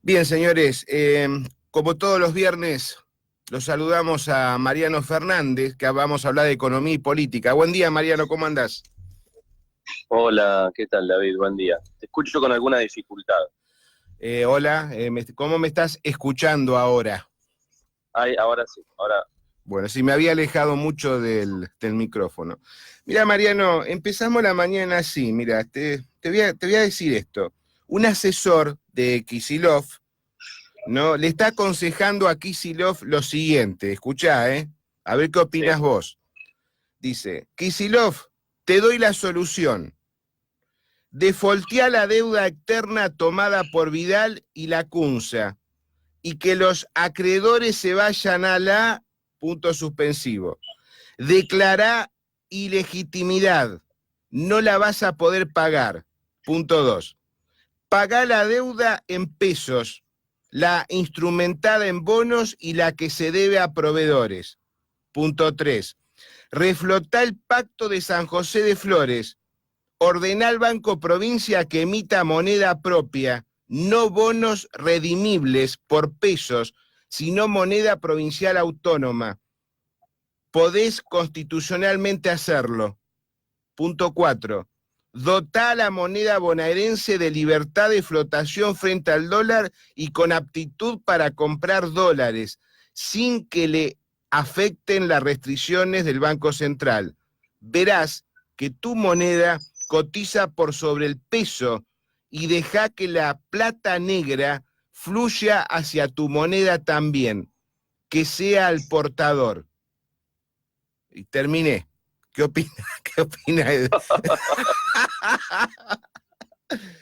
Bien, señores, como todos los viernes, los saludamos a Mariano Fernández, que vamos a hablar de economía y política. Buen día, Mariano, ¿cómo andás? Hola, ¿qué tal, David? Buen día. Te escucho con alguna dificultad. Hola, ¿cómo me estás escuchando ahora? Ay, ahora sí, ahora. Bueno, sí, me había alejado mucho del micrófono. Mira, Mariano, empezamos la mañana así. Mira, te voy a decir esto. Un asesor de Kicillof, ¿no? Le está aconsejando a Kicillof lo siguiente. Escuchá, ¿eh? A ver qué Sí. opinás vos. Dice, Kicillof, te doy la solución. Defolteá la deuda externa tomada por Vidal y la Cunza y que los acreedores se vayan a la... punto suspensivo. Declará ilegitimidad. No la vas a poder pagar. Punto 2. Pagá la deuda en pesos, la instrumentada en bonos y la que se debe a proveedores. Punto 3. Reflotá el pacto de San José de Flores. Ordená al Banco Provincia que emita moneda propia, no bonos redimibles por pesos, sino moneda provincial autónoma. Podés constitucionalmente hacerlo. Punto 4. Dotá a la moneda bonaerense de libertad de flotación frente al dólar y con aptitud para comprar dólares, sin que le afecten las restricciones del Banco Central. Verás que tu moneda cotiza por sobre el peso y deja que la plata negra fluya hacia tu moneda también, que sea el portador. Y terminé. ¿Qué opina? ¿Qué opina?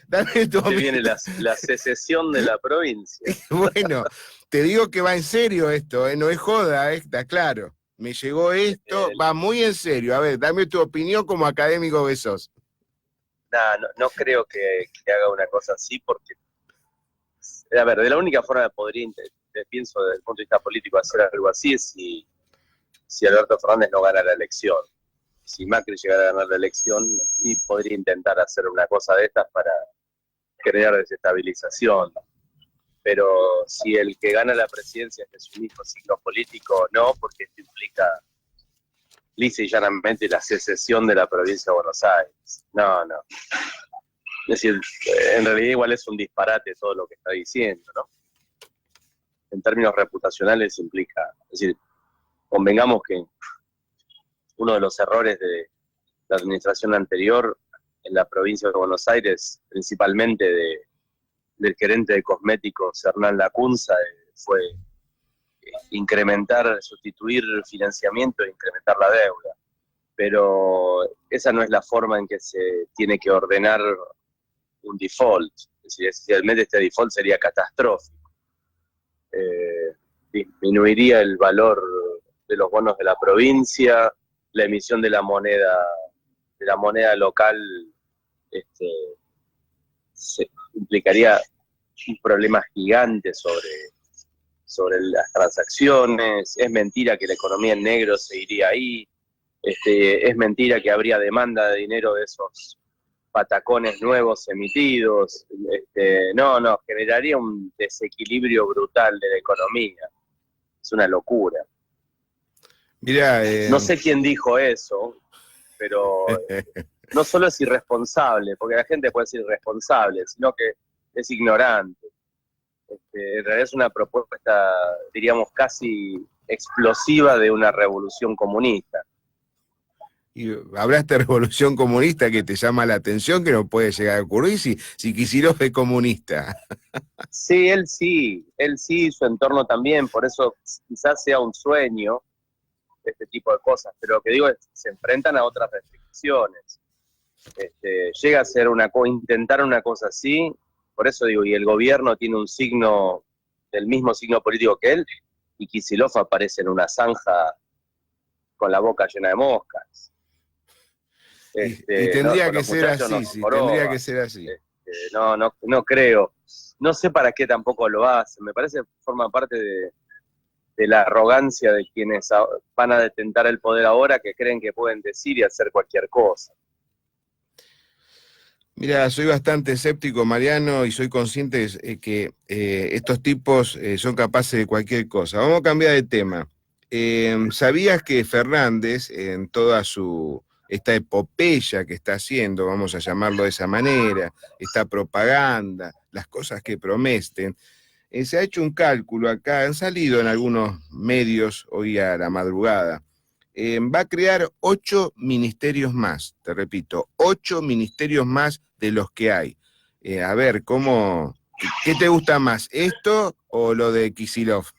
Dame tu Se viene opinión. la secesión de la provincia. Bueno, te digo que va en serio esto, no es joda, está claro. Me llegó esto, Eh, va muy en serio. A ver, dame tu opinión como académico que sos. no creo que haga una cosa así porque, a ver, de la única forma que pienso desde el punto de vista político, hacer algo así es si Alberto Fernández no gana la elección. Si Macri llegara a ganar la elección, sí podría intentar hacer una cosa de estas para crear desestabilización. Pero si el que gana la presidencia es de su mismo signo político, no, porque esto implica lisa y llanamente la secesión de la provincia de Buenos Aires. No. Es decir, en realidad igual es un disparate todo lo que está diciendo, ¿no? En términos reputacionales implica, es decir, convengamos que uno de los errores de la administración anterior en la provincia de Buenos Aires, principalmente del gerente de cosméticos Hernán Lacunza, fue sustituir el financiamiento e incrementar la deuda. Pero esa no es la forma en que se tiene que ordenar un default. Es decir, realmente este default sería catastrófico. Disminuiría el valor de los bonos de la provincia, la emisión de la moneda local implicaría un problema gigante sobre las transacciones. Es mentira que la economía en negro seguiría ahí. Es mentira que habría demanda de dinero de esos patacones nuevos emitidos. No, generaría un desequilibrio brutal de la economía. Es una locura. Mirá, No sé quién dijo eso, pero no solo es irresponsable, porque la gente puede ser irresponsable, sino que es ignorante. En realidad es una propuesta, diríamos, casi explosiva de una revolución comunista. y hablaste de revolución comunista que te llama la atención, que no puede llegar a ocurrir si Kicillof es comunista. Sí, él sí, su entorno también, por eso quizás sea un sueño este tipo de cosas, pero lo que digo es que se enfrentan a otras restricciones. Llega a ser intentar una cosa así, por eso digo, y el gobierno tiene un signo del mismo signo político que él, y Kicillof aparece en una zanja con la boca llena de moscas. Y tendría Con que los ser muchachos no así, se sí, tendría que joroba. ser así. No creo. No sé para qué tampoco lo hacen. Me parece que forma parte de la arrogancia de quienes van a detentar el poder ahora, que creen que pueden decir y hacer cualquier cosa. Mira, soy bastante escéptico, Mariano, y soy consciente que estos tipos son capaces de cualquier cosa. Vamos a cambiar de tema. ¿Sabías que Fernández, en toda esta epopeya que está haciendo, vamos a llamarlo de esa manera, esta propaganda, las cosas que prometen, se ha hecho un cálculo acá, han salido en algunos medios hoy a la madrugada, va a crear 8 ministerios más, te repito, 8 ministerios más de los que hay. A ver, ¿qué te gusta más, esto o lo de Kicillof?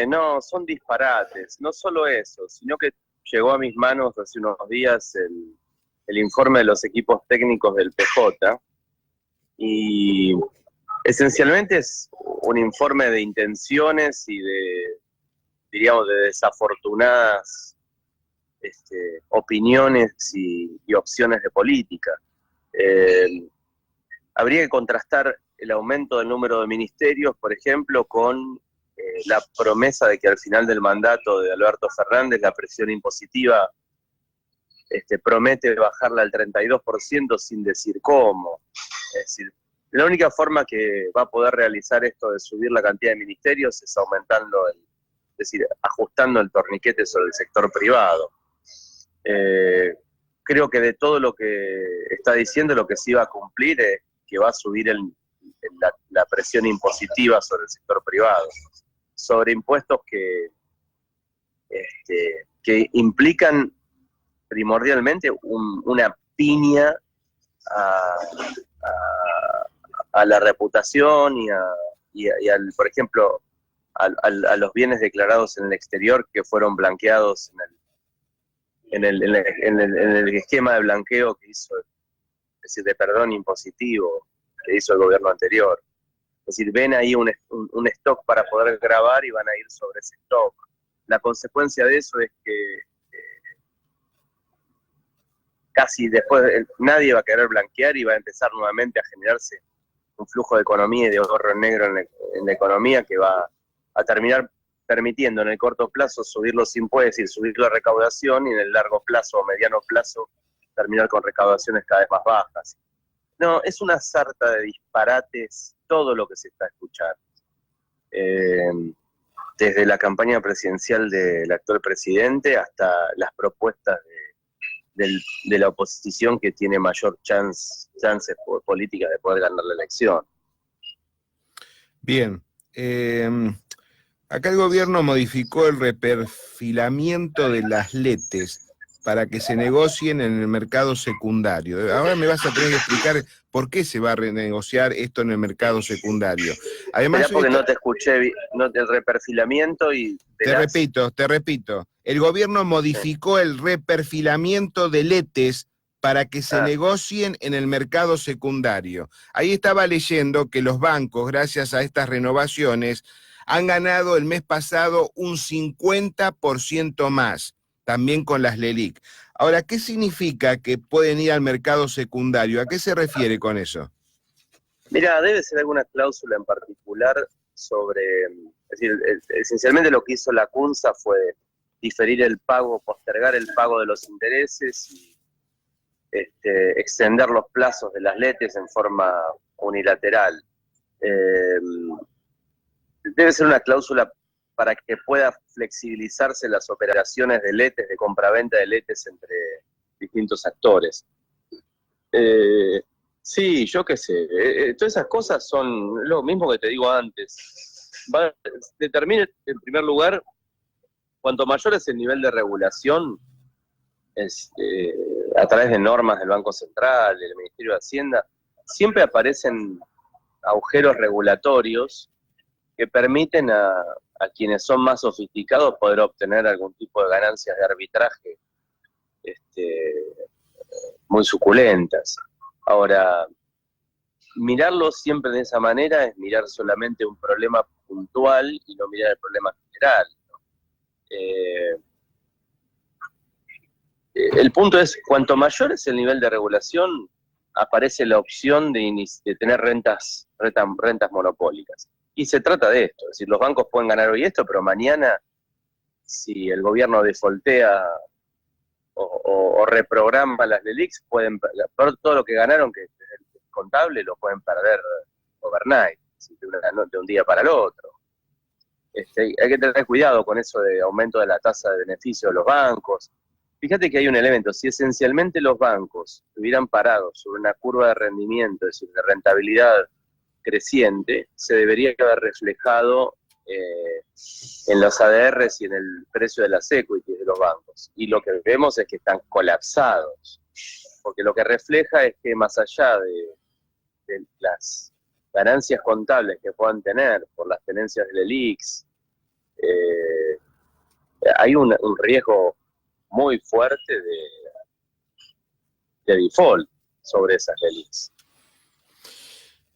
No, son disparates. No solo eso, sino que llegó a mis manos hace unos días el informe de los equipos técnicos del PJ y esencialmente es un informe de intenciones y diríamos, de desafortunadas opiniones y opciones de política. Habría que contrastar el aumento del número de ministerios, por ejemplo, con la promesa de que al final del mandato de Alberto Fernández la presión impositiva promete bajarla al 32% sin decir cómo. Es decir, la única forma que va a poder realizar esto de subir la cantidad de ministerios es aumentando, es decir, ajustando el torniquete sobre el sector privado. Creo que de todo lo que está diciendo, lo que sí va a cumplir es que va a subir la presión impositiva sobre el sector privado, sobre impuestos que implican primordialmente una piña a la reputación por ejemplo, a los bienes declarados en el exterior que fueron blanqueados en el esquema de blanqueo que hizo, es decir, de perdón impositivo que hizo el gobierno anterior. Es decir, ven ahí un stock para poder grabar y van a ir sobre ese stock. La consecuencia de eso es que casi después nadie va a querer blanquear y va a empezar nuevamente a generarse un flujo de economía y de ahorro negro en la economía que va a terminar permitiendo en el corto plazo subir los impuestos y subir la recaudación, y en el largo plazo o mediano plazo terminar con recaudaciones cada vez más bajas. No, es una sarta de disparates todo lo que se está escuchando. Desde la campaña presidencial del actual presidente hasta las propuestas de la oposición que tiene mayor chances políticas de poder ganar la elección. Bien. Acá el gobierno modificó el reperfilamiento de las letes para que se negocien en el mercado secundario. Ahora me vas a tener que explicar por qué se va a renegociar esto en el mercado secundario. Además, porque no te escuché el reperfilamiento y... Te repito, el gobierno modificó el reperfilamiento de letes para que se negocien en el mercado secundario. Ahí estaba leyendo que los bancos, gracias a estas renovaciones, han ganado el mes pasado un 50% más, también con las LELIQ. Ahora, ¿qué significa que pueden ir al mercado secundario? ¿A qué se refiere con eso? Mira, debe ser alguna cláusula en particular sobre, es decir, esencialmente lo que hizo la CUNSA fue diferir el pago, postergar el pago de los intereses y extender los plazos de las letes en forma unilateral. Debe ser una cláusula para que pueda flexibilizarse las operaciones de letes, de compraventa de letes entre distintos actores. Sí, yo qué sé. Todas esas cosas son lo mismo que te digo antes. Determina, en primer lugar, cuanto mayor es el nivel de regulación, a través de normas del Banco Central, del Ministerio de Hacienda, siempre aparecen agujeros regulatorios que permiten a quienes son más sofisticados poder obtener algún tipo de ganancias de arbitraje muy suculentas. Ahora, mirarlo siempre de esa manera es mirar solamente un problema puntual y no mirar el problema general, ¿no? El punto es, cuanto mayor es el nivel de regulación, aparece la opción de tener rentas monopólicas. Y se trata de esto, es decir, los bancos pueden ganar hoy esto, pero mañana, si el gobierno defaultea o reprograma las LELIQs, todo lo que ganaron, que es contable, lo pueden perder overnight, de un día para el otro. Hay que tener cuidado con eso de aumento de la tasa de beneficio de los bancos. Fíjate que hay un elemento, si esencialmente los bancos estuvieran parados sobre una curva de rendimiento, es decir, de rentabilidad creciente, se debería haber reflejado en los ADRs y en el precio de las equities de los bancos. Y lo que vemos es que están colapsados, porque lo que refleja es que más allá de las ganancias contables que puedan tener por las tenencias de LELIQs, hay un riesgo muy fuerte de default sobre esas LELIQs.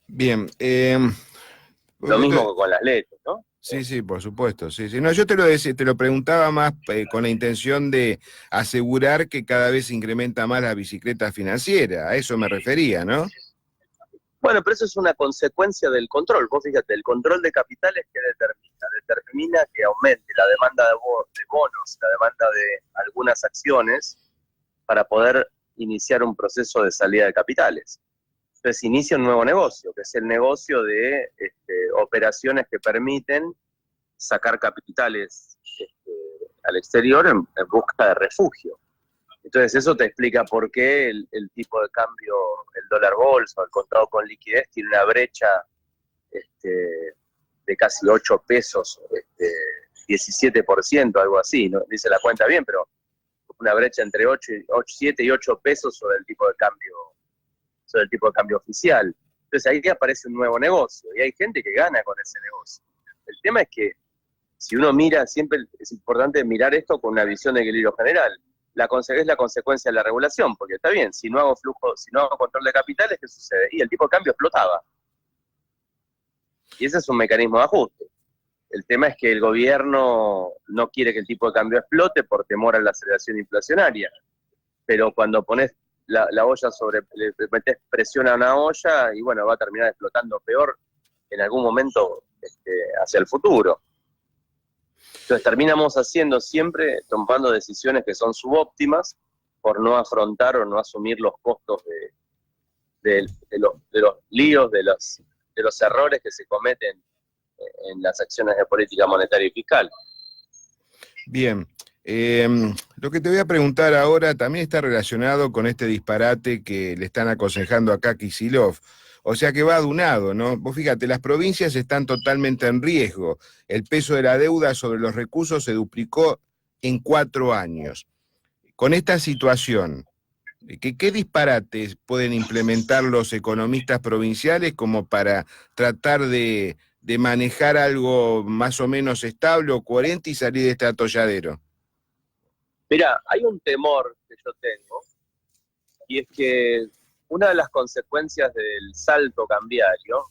Bien. Lo mismo que con las letras, ¿no? Sí, por supuesto. Sí. No, yo te lo preguntaba más con la intención de asegurar que cada vez se incrementa más la bicicleta financiera. A eso me refería, ¿no? Bueno, pero eso es una consecuencia del control. Vos fíjate, el control de capitales que determina que aumente la demanda de bonos, la demanda de algunas acciones para poder iniciar un proceso de salida de capitales. Entonces inicia un nuevo negocio, que es el negocio de operaciones que permiten sacar capitales al exterior en busca de refugio. Entonces eso te explica por qué el tipo de cambio, el dólar bolsa, el contado con liquidez, tiene una brecha de casi 8 pesos, 17%, algo así, no dice la cuenta bien, pero una brecha entre 7 y 8 pesos sobre el tipo de cambio oficial. Entonces ahí aparece un nuevo negocio y hay gente que gana con ese negocio. El tema es que si uno mira, siempre es importante mirar esto con una visión de equilibrio general. Es la consecuencia de la regulación, porque está bien, si no hago control de capitales, ¿qué sucede? Y el tipo de cambio explotaba. Y ese es un mecanismo de ajuste. El tema es que el gobierno no quiere que el tipo de cambio explote por temor a la aceleración inflacionaria. Pero cuando pones la olla le metes presión a una olla y bueno, va a terminar explotando peor en algún momento hacia el futuro. Entonces terminamos siempre tomando decisiones que son subóptimas por no afrontar o no asumir los costos de los líos, de los errores que se cometen en las acciones de política monetaria y fiscal. Bien. Lo que te voy a preguntar ahora también está relacionado con este disparate que le están aconsejando acá a Kicillof. O sea que va adunado, ¿no? Vos fíjate, las provincias están totalmente en riesgo. El peso de la deuda sobre los recursos se duplicó en 4 años. Con esta situación, ¿qué disparates pueden implementar los economistas provinciales como para tratar de manejar algo más o menos estable o coherente y salir de este atolladero? Mira, hay un temor que yo tengo, y es que una de las consecuencias del salto cambiario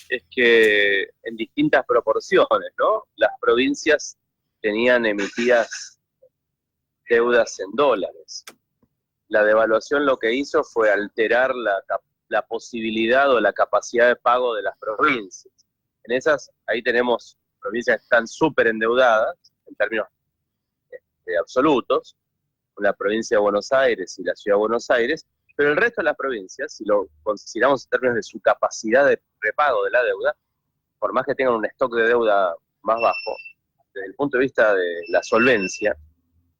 es que en distintas proporciones, ¿no? Las provincias tenían emitidas deudas en dólares. La devaluación lo que hizo fue alterar la posibilidad o la capacidad de pago de las provincias. Ahí tenemos provincias que están súper endeudadas en términos absolutos, la provincia de Buenos Aires y la ciudad de Buenos Aires, pero el resto de las provincias, si lo consideramos en términos de su capacidad de repago de la deuda, por más que tengan un stock de deuda más bajo, desde el punto de vista de la solvencia,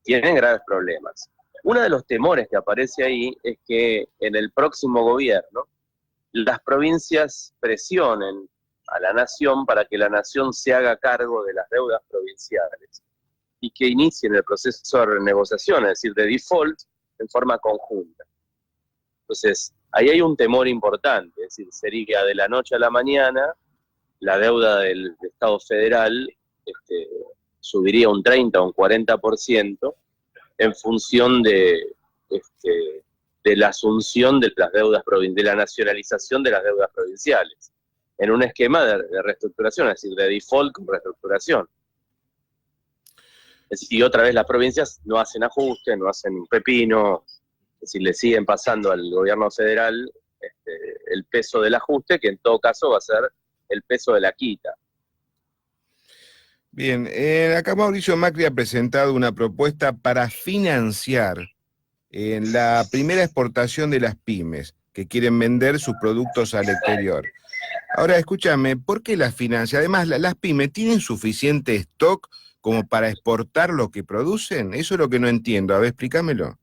tienen graves problemas. Uno de los temores que aparece ahí es que en el próximo gobierno las provincias presionen a la nación para que la nación se haga cargo de las deudas provinciales y que inicien el proceso de renegociación, es decir, de default, en forma conjunta. Entonces, ahí hay un temor importante, es decir, sería de la noche a la mañana, la deuda del Estado federal subiría un 30 o un 40% en función de la asunción de las deudas de la nacionalización de las deudas provinciales, en un esquema de reestructuración, es decir, de default con reestructuración. Es decir, otra vez las provincias no hacen ajuste, no hacen un pepino, es decir, le siguen pasando al gobierno federal el peso del ajuste, que en todo caso va a ser el peso de la quita. Bien, acá Mauricio Macri ha presentado una propuesta para financiar en la primera exportación de las pymes, que quieren vender sus productos al exterior. Ahora, escúchame, ¿por qué las finanzas? Además, las pymes tienen suficiente stock como para exportar lo que producen. Eso es lo que no entiendo. A ver, explícamelo.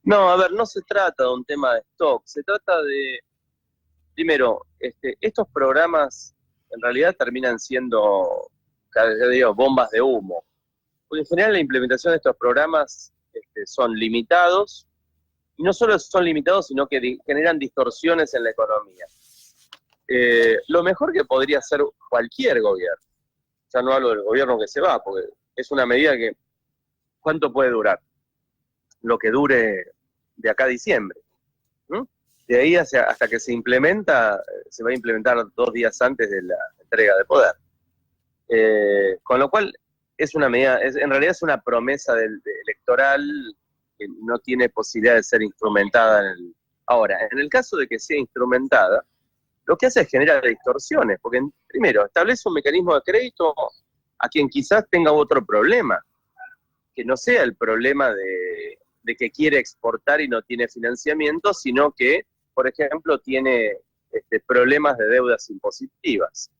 No, a ver, no se trata de un tema de stock, se trata de, primero, estos programas en realidad terminan siendo, ya digo, bombas de humo. Porque en general la implementación de estos programas son limitados, y no solo son limitados, sino que generan distorsiones en la economía. Lo mejor que podría hacer cualquier gobierno, ya no hablo del gobierno que se va, porque es una medida que, ¿cuánto puede durar? Lo que dure de acá a diciembre. ¿No? De ahí hasta que se implementa, se va a implementar 2 días antes de la entrega de poder. Con lo cual, es una medida, en realidad es una promesa electoral que no tiene posibilidad de ser instrumentada. Ahora, en el caso de que sea instrumentada, lo que hace es generar distorsiones, porque primero, establece un mecanismo de crédito a quien quizás tenga otro problema, que no sea el problema de que quiere exportar y no tiene financiamiento, sino que, por ejemplo, tiene problemas de deudas impositivas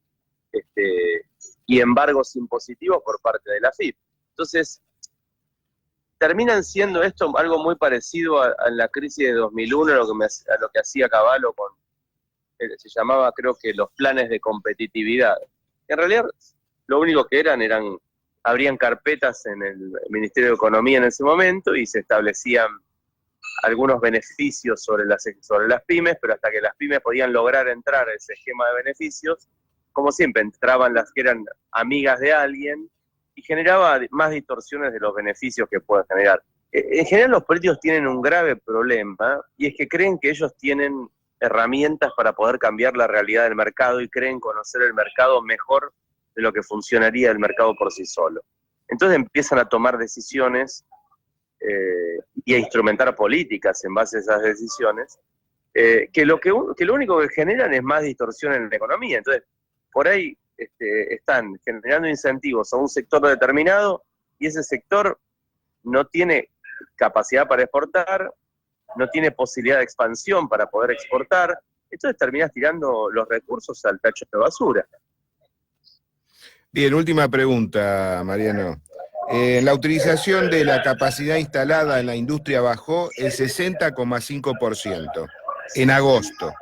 y embargos impositivos por parte de la FIP. Entonces, terminan siendo esto algo muy parecido a la crisis de 2001, a lo que hacía Cavallo con, se llamaba, creo que, los planes de competitividad. En realidad, lo único que abrían carpetas en el Ministerio de Economía en ese momento y se establecían algunos beneficios sobre las pymes, pero hasta que las pymes podían lograr entrar a ese esquema de beneficios, como siempre, entraban las que eran amigas de alguien y generaba más distorsiones de los beneficios que pueden generar. En general los políticos tienen un grave problema y es que creen que ellos tienen herramientas para poder cambiar la realidad del mercado y creen conocer el mercado mejor de lo que funcionaría el mercado por sí solo. Entonces empiezan a tomar decisiones y a instrumentar políticas en base a esas decisiones, que lo único que generan es más distorsión en la economía. Entonces, por ahí están generando incentivos a un sector determinado y ese sector no tiene capacidad para exportar, no tiene posibilidad de expansión para poder exportar, entonces terminas tirando los recursos al tacho de basura. Bien, última pregunta, Mariano. La utilización de la capacidad instalada en la industria bajó el 60,5% en agosto.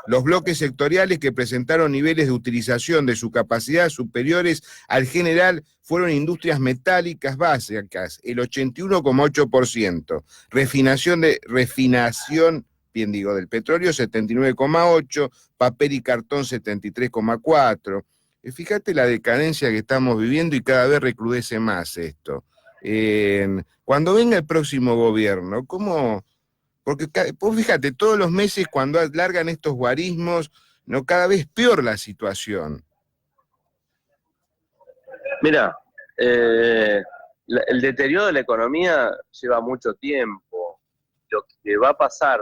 Los bloques sectoriales que presentaron niveles de utilización de su capacidad superiores al general fueron industrias metálicas básicas, el 81,8%, refinación, bien digo, del petróleo 79,8%, papel y cartón 73,4%. Fíjate la decadencia que estamos viviendo y cada vez recrudece más esto. Cuando venga el próximo gobierno, ¿cómo? Porque vos fíjate, todos los meses cuando alargan estos guarismos, no, cada vez peor la situación. Mira, el deterioro de la economía lleva mucho tiempo. Lo que va a pasar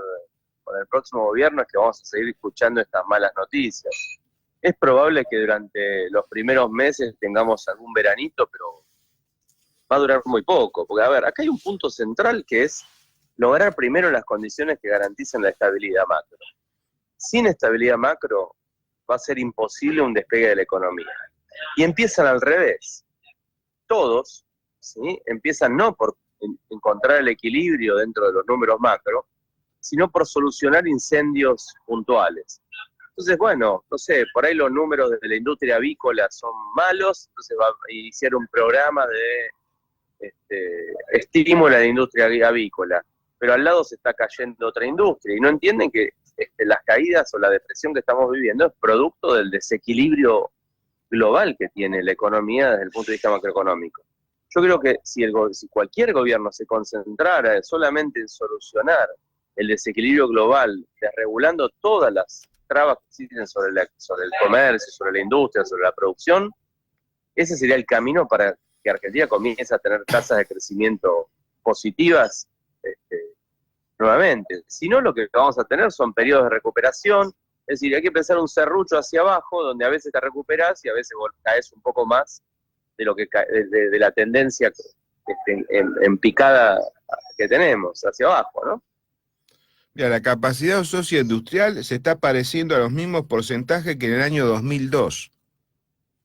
con el próximo gobierno es que vamos a seguir escuchando estas malas noticias. Es probable que durante los primeros meses tengamos algún veranito, pero va a durar muy poco. Porque, a ver, acá hay un punto central que es lograr primero las condiciones que garanticen la estabilidad macro. Sin estabilidad macro va a ser imposible un despegue de la economía. Y empiezan al revés. Todos, ¿sí?, empiezan no por encontrar el equilibrio dentro de los números macro, sino por solucionar incendios puntuales. Entonces, bueno, no sé, por ahí los números de la industria avícola son malos, entonces va a iniciar un programa de estímulo a la industria avícola, pero al lado se está cayendo otra industria y no entienden que las caídas o la depresión que estamos viviendo es producto del desequilibrio global que tiene la economía desde el punto de vista macroeconómico. Yo creo que si cualquier gobierno se concentrara solamente en solucionar el desequilibrio global, desregulando todas las trabas que existen sobre el comercio, sobre la industria, sobre la producción, ese sería el camino para que Argentina comience a tener tasas de crecimiento positivas nuevamente. Si no, lo que vamos a tener son periodos de recuperación, es decir, hay que pensar un serrucho hacia abajo, donde a veces te recuperás y a veces caes un poco más de lo que de la tendencia en picada que tenemos hacia abajo, ¿no? Mira, la capacidad socioindustrial se está pareciendo a los mismos porcentajes que en el año 2002.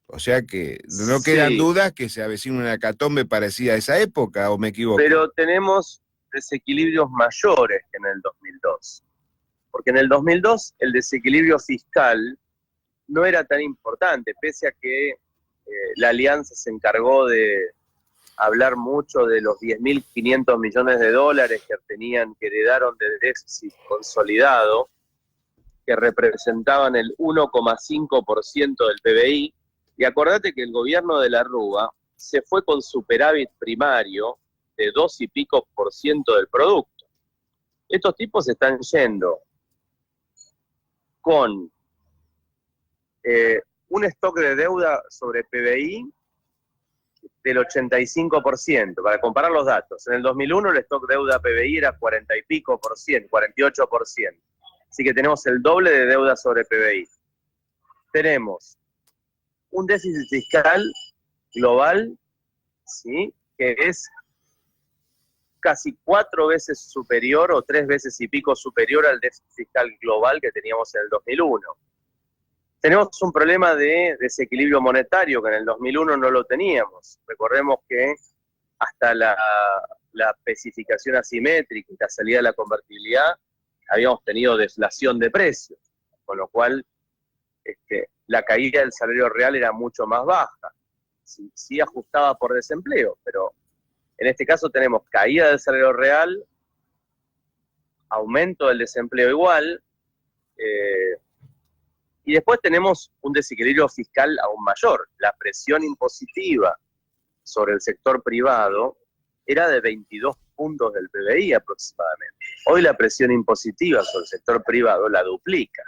O sea que no quedan Sí, dudas que se avecina una hecatombe parecida a esa época, ¿o me equivoco? pero tenemos desequilibrios mayores que en el 2002. Porque en el 2002 el desequilibrio fiscal no era tan importante, pese a que la alianza se encargó de hablar mucho de los 10.500 millones de dólares que heredaron de déficit consolidado, que representaban el 1,5% del PBI. Y acordate que el gobierno de la Rúa se fue con superávit primario de 2 y pico % del producto. Estos tipos están yendo con un stock de deuda sobre PBI del 85%, para comparar los datos. En el 2001 el stock deuda PBI era 40 y pico por ciento, 48%. Así que tenemos el doble de deuda sobre PBI. Tenemos un déficit fiscal global, ¿sí?, que es casi 4 veces superior o 3 veces y pico superior al déficit fiscal global que teníamos en el 2001. Tenemos un problema de desequilibrio monetario que en el 2001 no lo teníamos. Recordemos que hasta la especificación asimétrica y la salida de la convertibilidad habíamos tenido deflación de precios, con lo cual la caída del salario real era mucho más baja. Sí ajustaba por desempleo, pero en este caso tenemos caída del salario real, aumento del desempleo igual, y después tenemos un desequilibrio fiscal aún mayor. La presión impositiva sobre el sector privado era de 22 puntos del PBI aproximadamente. Hoy la presión impositiva sobre el sector privado la duplica.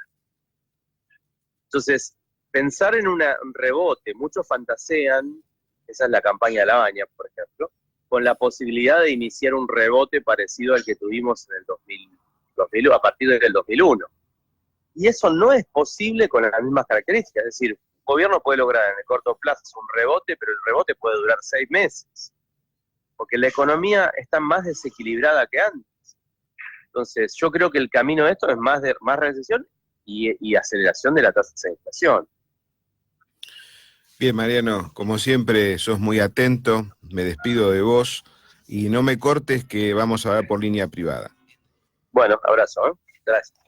Entonces, pensar en un rebote, muchos fantasean, esa es la campaña de La Baña, por ejemplo, con la posibilidad de iniciar un rebote parecido al que tuvimos en el 2000 a partir del 2001. Y eso no es posible con las mismas características. Es decir, un gobierno puede lograr en el corto plazo un rebote, pero el rebote puede durar 6 meses. Porque la economía está más desequilibrada que antes. Entonces, yo creo que el camino de esto es más recesión y aceleración de la tasa de inflación. Bien, Mariano, como siempre sos muy atento, me despido de vos y no me cortes que vamos a hablar por línea privada. Bueno, abrazo, ¿eh? Gracias.